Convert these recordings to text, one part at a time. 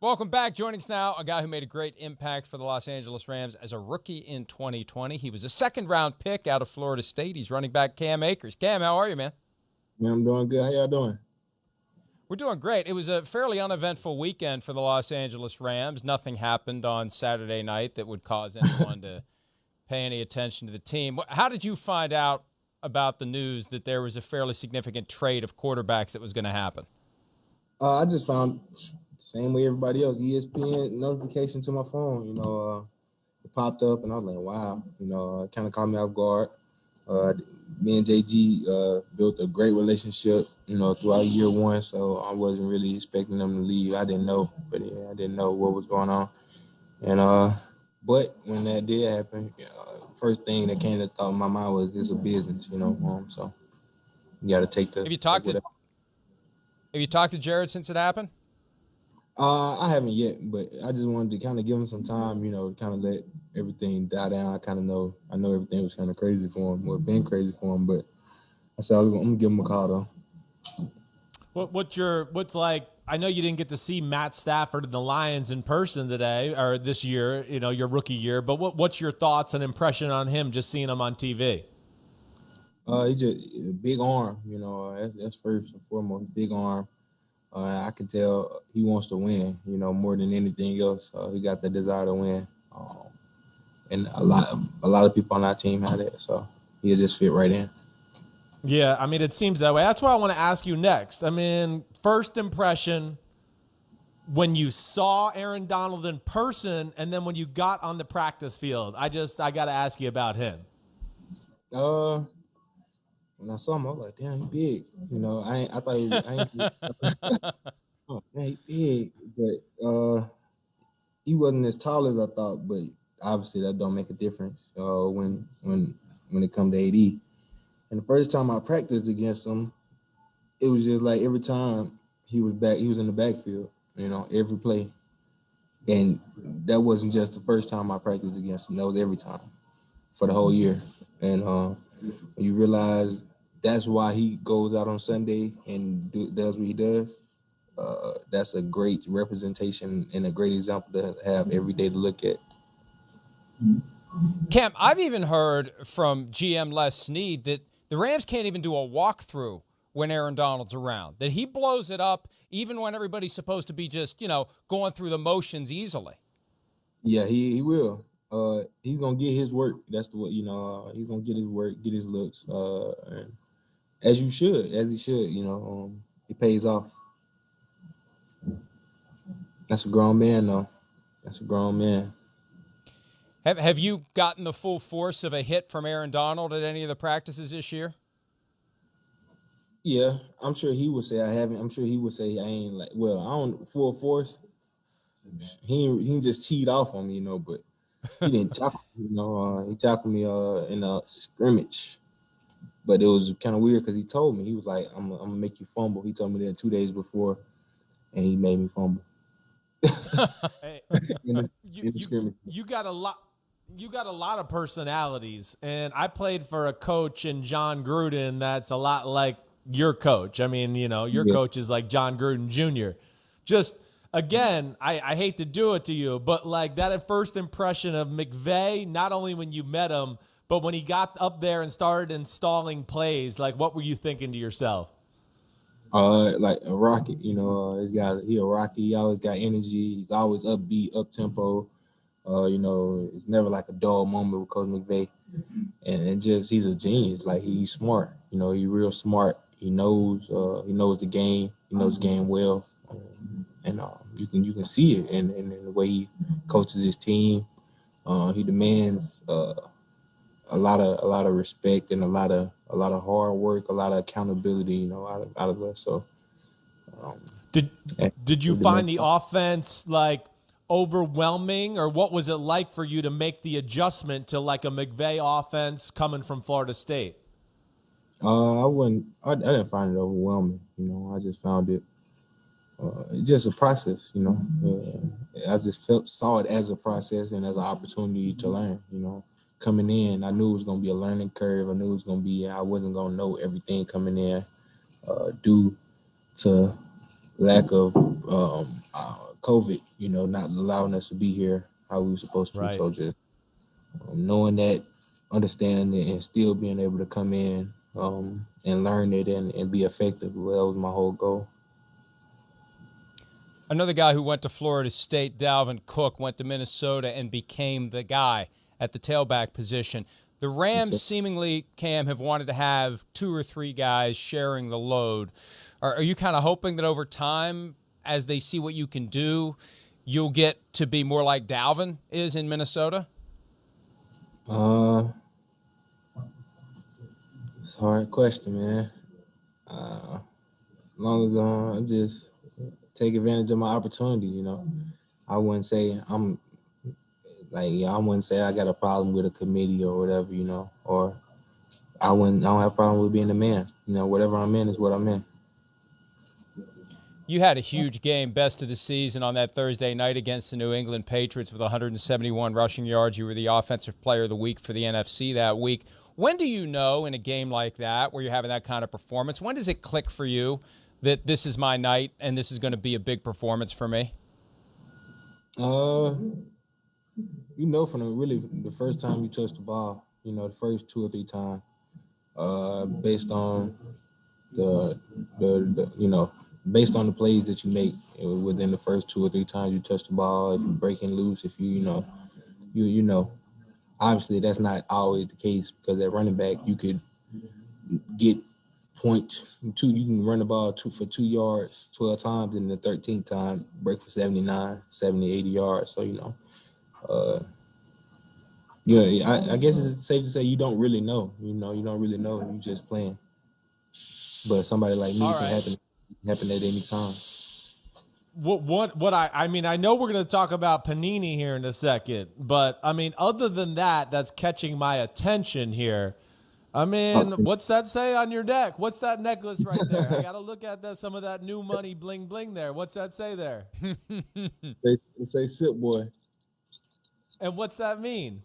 Welcome back. Joining us now, a guy who made a great impact for the Los Angeles Rams as a rookie in 2020. He was a second-round pick out of Florida State. He's running back Cam Akers. Cam, how are you, man? Man, I'm doing good. How y'all doing? We're doing great. It was a fairly uneventful weekend for the Los Angeles Rams. Nothing happened on Saturday night that would cause anyone to pay any attention to the team. How did you find out about the news that there was a fairly significant trade of quarterbacks that was going to happen? I just found same way everybody else, ESPN notification to my phone. It popped up, and I was like, wow. It kind of caught me off guard. Me and JG built a great relationship, throughout year one, so I wasn't really expecting them to leave. I didn't know, but I didn't know what was going on. And but when that did happen, first thing that came to thought in my mind was it's a business, so you got to take the. Have you talked to Jared since it happened? I haven't yet, but I just wanted to kind of give him some time, to kind of let everything die down. I know everything was kind of crazy for him, or been crazy for him, but I said I'm gonna give him a call though. What's like? I know you didn't get to see Matt Stafford and the Lions in person today or this year, your rookie year. But what's your thoughts and impression on him just seeing him on TV? He's just a big arm, that's first and foremost, big arm. I can tell he wants to win, more than anything else. He got the desire to win, and a lot of people on our team have that. So he'll just fit right in. Yeah, I mean, it seems that way. That's what I want to ask you next. I mean, first impression when you saw Aaron Donald in person, and then when you got on the practice field. I got to ask you about him. When I saw him, I was like, damn, he big. I thought he was, oh, man, he big. But he wasn't as tall as I thought, but obviously that don't make a difference when it comes to AD. And the first time I practiced against him, it was just like every time he was in the backfield, every play. And that wasn't just the first time I practiced against him. That was every time for the whole year. And you realize that's why he goes out on Sunday and does what he does. That's a great representation and a great example to have every day to look at. Cam, I've even heard from GM Les Snead that the Rams can't even do a walkthrough when Aaron Donald's around, that he blows it up even when everybody's supposed to be just, going through the motions easily. Yeah, he will. He's going to get his work. That's what, he's going to get his work, get his looks. And as he should, it pays off. That's a grown man, though. That's a grown man. Have you gotten the full force of a hit from Aaron Donald at any of the practices this year? Yeah, I'm sure he would say I haven't. I'm sure he would say I ain't I don't full force. He just teed off on me, but he didn't tackle me, he tackled me in a scrimmage. But it was kind of weird because he told me, he was like, I'm gonna make you fumble. He told me that 2 days before, and he made me fumble. Hey, you got a lot. You got a lot of personalities, and I played for a coach in John Gruden that's a lot like your coach. I mean, your coach is like John Gruden Jr. Just, again, I hate to do it to you, but like that first impression of McVay, not only when you met him, but when he got up there and started installing plays, like what were you thinking to yourself? Like a rocket, this guy, he a rocket. He always got energy. He's always upbeat, up tempo. It's never like a dull moment with Coach McVay. And just he's a genius. Like he's smart. He's real smart. He knows the game. He knows the game well. And you can see it in the way he coaches his team. He demands a lot of respect and a lot of hard work, a lot of accountability, out of us. So, did you find the offense like overwhelming, or what was it like for you to make the adjustment to like a McVay offense coming from Florida State? I didn't find it overwhelming. I just found it just a process. I just saw it as a process and as an opportunity to learn. Coming in, I knew it was going to be a learning curve. I knew it was going to be, I wasn't going to know everything coming in due to lack of COVID, not allowing us to be here how we were supposed to. Right. So just knowing that, understanding it, and still being able to come in and learn it and be effective. Well, that was my whole goal. Another guy who went to Florida State, Dalvin Cook, went to Minnesota and became the guy at the tailback position. The Rams seemingly, Cam, have wanted to have 2 or 3 guys sharing the load. Are you kind of hoping that over time, as they see what you can do, you'll get to be more like Dalvin is in Minnesota? It's a hard question, man. As long as I just take advantage of my opportunity, I wouldn't say I wouldn't say I got a problem with a committee or whatever, or I don't have a problem with being a man. Whatever I'm in is what I'm in. You had a huge game, best of the season on that Thursday night against the New England Patriots with 171 rushing yards. You were the offensive player of the week for the NFC that week. When do you know in a game like that where you're having that kind of performance, when does it click for you that this is my night and this is going to be a big performance for me? From the first time you touch the ball, the first 2 or 3 times, based on based on the plays that you make within the first 2 or 3 times you touch the ball, if you're breaking loose, if you obviously that's not always the case, because at running back you could get point 2, you can run the ball for 2 yards 12 times, and the 13th time break for 79, 70, 80 yards. So, I guess it's safe to say you don't really know. You don't really know. You're just playing. But somebody like me can happen at any time. I know we're going to talk about Panini here in a second, but other than that's catching my attention here. What's that say on your neck? What's that necklace right there? I got to look at some of that new money bling bling there. What's that say there? They say "Sip Boy." And what's that mean?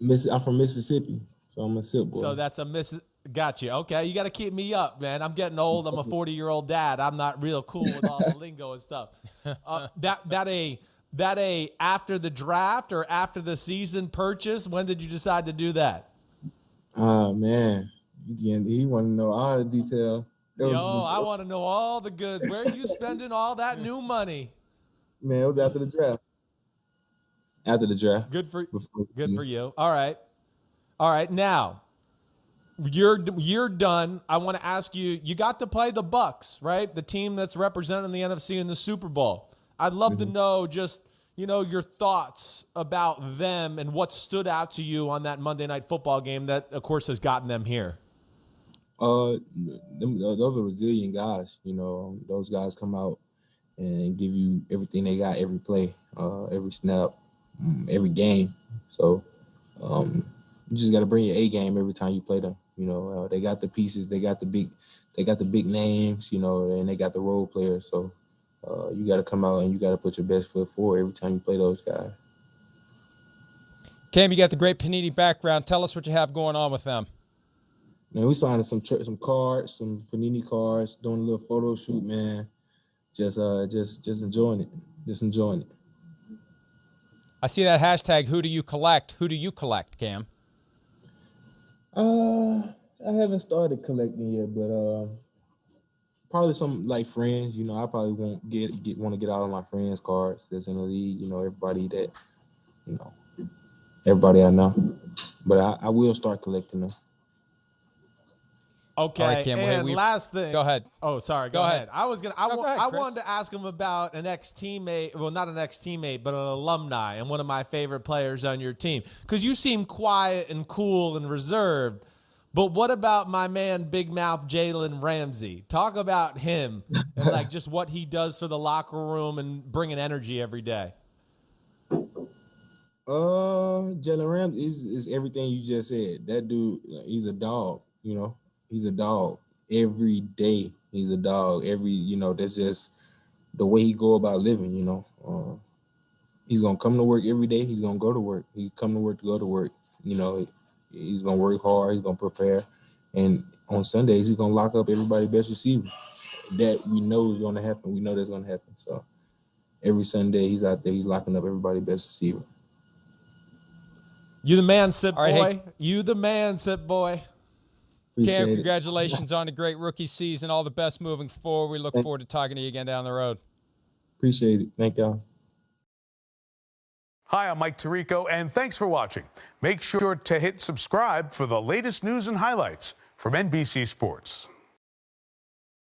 I'm from Mississippi, so I'm a Sip Boy. So that's got you. Okay, you got to keep me up, man. I'm getting old. I'm a 40-year-old dad. I'm not real cool with all the lingo and stuff. That after the draft or after the season purchase? When did you decide to do that? Oh, man. He want to know all the details. I want to know all the goods. Where are you spending all that new money? Man, it was after the draft. After the draft. Good for you. All right. Now, you're done. I want to ask you, you got to play the Bucs, right? The team that's representing the NFC in the Super Bowl. I'd love to know just, your thoughts about them and what stood out to you on that Monday Night Football game that, of course, has gotten them here. Those are resilient guys. Those guys come out and give you everything they got, every play, every snap, every game. So you just got to bring your A game every time you play them. They got the pieces, they got the big names, and they got the role players. So you got to come out and you got to put your best foot forward every time you play those guys. Cam, you got the great Panini background. Tell us what you have going on with them. Man, we signed some cards, some Panini cards, doing a little photo shoot, man. Just enjoying it. Just enjoying it. I see that hashtag, who do you collect? Who do you collect, Cam? I haven't started collecting yet, but probably some like friends. I probably won't want to get all of my friends' cards that's in the league. Everybody I know. But I will start collecting them. Okay, all right, Cam, and last thing. Go ahead. Oh, sorry. Go ahead. I ahead, wanted to ask him about an ex-teammate. Well, not an ex-teammate, but an alumni and one of my favorite players on your team. Because you seem quiet and cool and reserved. But what about my man, Big Mouth Jalen Ramsey? Talk about him and just what he does for the locker room and bringing energy every day. Jalen Ramsey is everything you just said. That dude, he's a dog. He's a dog every day. He's a dog that's just the way he go about living, he's going to come to work every day. He's going to go to work. He come to work to go to work. He's going to work hard. He's going to prepare. And on Sundays, he's going to lock up everybody's best receiver. That we know is going to happen. We know that's going to happen. So every Sunday he's out there. He's locking up everybody's best receiver. You the man, Sip All right, boy. hey. You the man, Sip boy. Appreciate Cam, it. congratulations on a great rookie season. All the best moving forward. We look forward to talking to you again down the road. Appreciate it. Thank y'all. Hi, I'm Mike Tirico, and thanks for watching. Make sure to hit subscribe for the latest news and highlights from NBC Sports.